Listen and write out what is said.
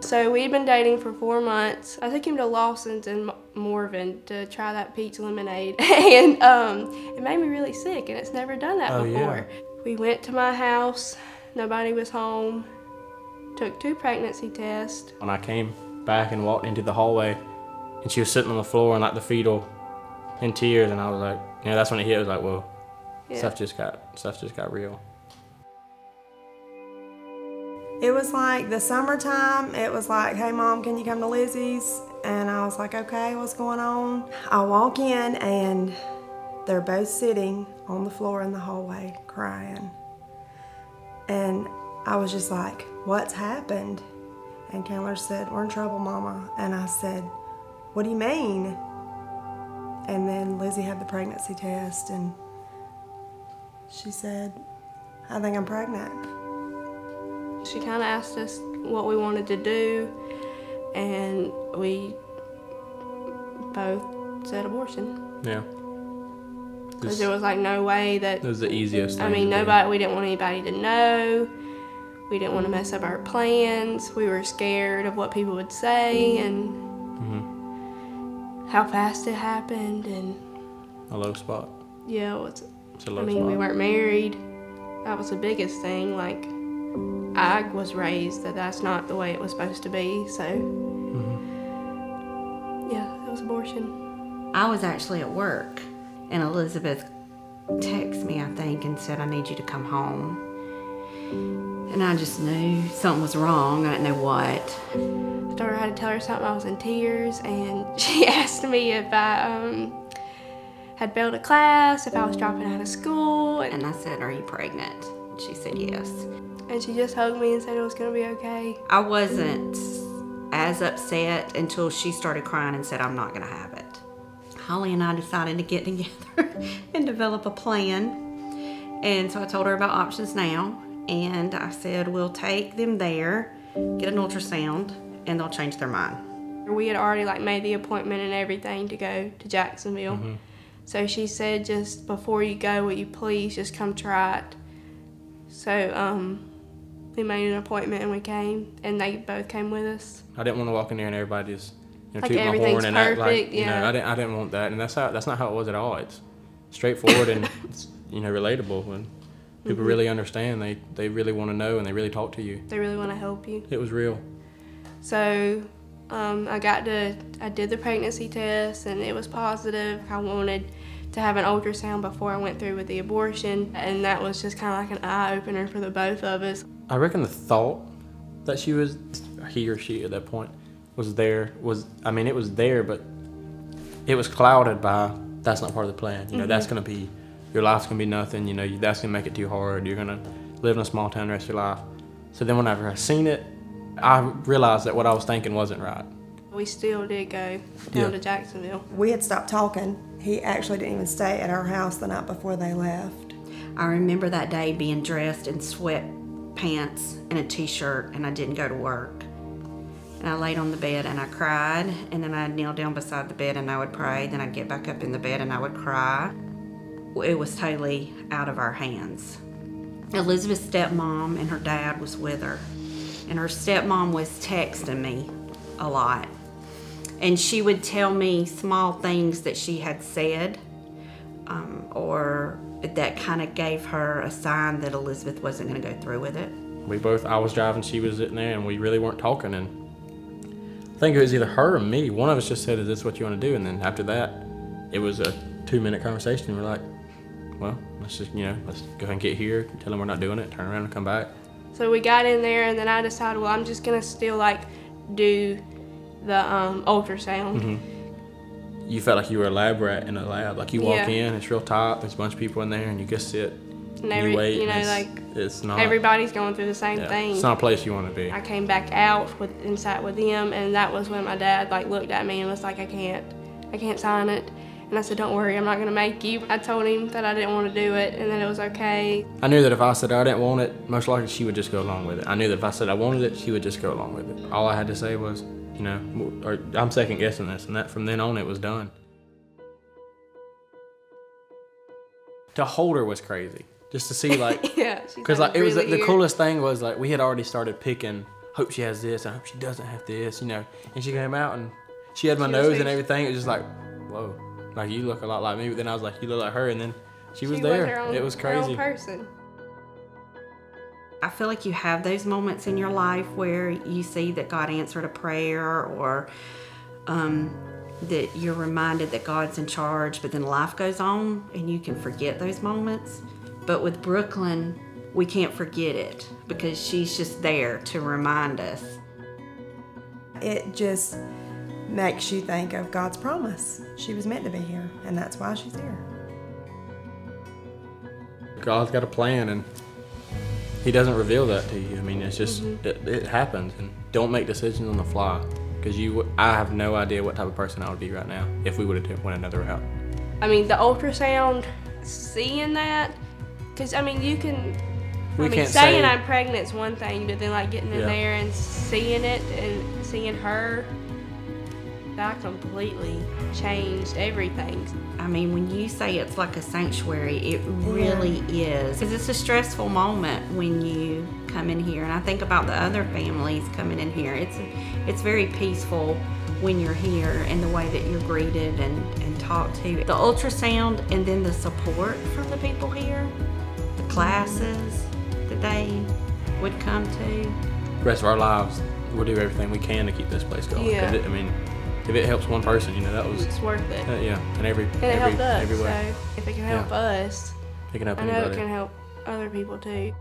So we'd been dating for 4 months. I took him to Lawson's in Morven to try that peach lemonade, and it made me really sick, and it's never done that before. Yeah. We went to my house, nobody was home, took 2 pregnancy tests. When I came back and walked into the hallway, and she was sitting on the floor in like the fetal in tears, and I was like, you know, that's when it hit. I was like, whoa, Yeah. stuff just got real. It was like the summertime. It was like, hey mom, can you come to Lizzy's? And I was like, okay, what's going on? I walk in and they're both sitting on the floor in the hallway crying. And I was just like, what's happened? And Kandler said, we're in trouble, mama. And I said, what do you mean? And then Lizzy had the pregnancy test and she said, I think I'm pregnant. She kind of asked us what we wanted to do, and we both said abortion. Yeah. Because there was like no way that... It was the easiest thing. I mean, we didn't want anybody to know. We didn't want to mess up our plans. We were scared of what people would say and how fast it happened. And a low spot. Yeah, it's a low spot. We weren't married. That was the biggest thing. Like, I was raised that that's not the way it was supposed to be, so yeah, it was abortion. I was actually at work, and Elizabeth texted me, I think, and said, I need you to come home. And I just knew something was wrong. I didn't know what. I told her I had to tell her something. I was in tears, and she asked me if I had failed a class, if I was dropping out of school. And I said, are you pregnant? She said yes. And she just hugged me and said it was going to be okay. I wasn't as upset until she started crying and said, I'm not going to have it. Holly and I decided to get together and develop a plan. And so I told her about options now. And I said, we'll take them there, get an ultrasound, and they'll change their mind. We had already like made the appointment and everything to go to Jacksonville. So she said, just before you go, will you please just come try it? So we made an appointment and we came, and they both came with us. I didn't want to walk in there and everybody just like toot my horn and act like, yeah. you know, I didn't want that, and that's not how it was at all. It's straightforward and it's, you know, relatable. When people really understand, they really want to know and they really talk to you. They really want to help you. It was real. So I did the pregnancy test and it was positive. I wanted to have an ultrasound before I went through with the abortion, and that was just kind of like an eye-opener for the both of us. I reckon the thought that he or she at that point was there I mean, it was there, but it was clouded by that's not part of the plan. You know, that's gonna be, your life's gonna be nothing, you know, that's gonna make it too hard, you're gonna live in a small town the rest of your life. So then whenever I seen it, I realized that what I was thinking wasn't right. We still did go down to Jacksonville. We had stopped talking. He actually didn't even stay at our house the night before they left. I remember that day being dressed in sweatpants and a t-shirt, and I didn't go to work. And I laid on the bed and I cried, and then I'd kneel down beside the bed and I would pray, then I'd get back up in the bed and I would cry. It was totally out of our hands. Elizabeth's stepmom and her dad was with her, and her stepmom was texting me a lot. And she would tell me small things that she had said, or that kind of gave her a sign that Elizabeth wasn't going to go through with it. I was driving, she was sitting there, and we really weren't talking. And I think it was either her or me. One of us just said, is this what you want to do? And then after that, it was a 2-minute conversation. We're like, well, let's just, you know, let's go ahead and get here, tell them we're not doing it, turn around and come back. So we got in there, and then I decided, well, I'm just going to still like do the ultrasound. You felt like you were a lab rat in a lab. Like you walk in, it's real tight, there's a bunch of people in there, and you just sit, and you wait. You know, it's not, everybody's going through the same thing. It's not a place you want to be. I came back out and sat with them, and that was when my dad like looked at me and was like, I can't sign it. And I said, don't worry, I'm not gonna make you. I told him that I didn't want to do it and that it was okay. I knew that if I said I didn't want it, most likely she would just go along with it. I knew that if I said I wanted it, she would just go along with it. All I had to say was, you know, or I'm second guessing this, and that from then on it was done. To hold her was crazy. Just to see, like, yeah, because like it was the coolest thing was like we had already started picking hope she has this. I hope she doesn't have this, you know. And she came out and she had my She was nose and huge. everything. It was just like, whoa, like you look a lot like me. But then I was like, you look like her. And then she was there. her own, It was her own crazy. person. I feel like you have those moments in your life where you see that God answered a prayer, or that you're reminded that God's in charge, but then life goes on and you can forget those moments. But with Brooklyn, we can't forget it because she's just there to remind us. It just makes you think of God's promise. She was meant to be here, and that's why she's here. God's got a plan, and He doesn't reveal that to you. I mean, it's just, it happens. And don't make decisions on the fly, because I have no idea what type of person I would be right now if we would have went another route. I mean, the ultrasound, seeing that, because I mean, you can. We I mean, can't saying say- I'm pregnant's one thing, but then like getting in Yeah. there and seeing it and seeing her, that completely changed everything. I mean, when you say it's like a sanctuary, it really is. Because it's a stressful moment when you come in here. And I think about the other families coming in here. It's very peaceful when you're here, and the way that you're greeted and talked to. The ultrasound and then the support from the people here, the classes that they would come to. The rest of our lives, we'll do everything we can to keep this place going. 'Cause Yeah. I mean, if it helps one person, you know, that was, It's worth it. yeah, and And it helped us, every way. so if it can help us, It can help I know anybody. it can help other people too.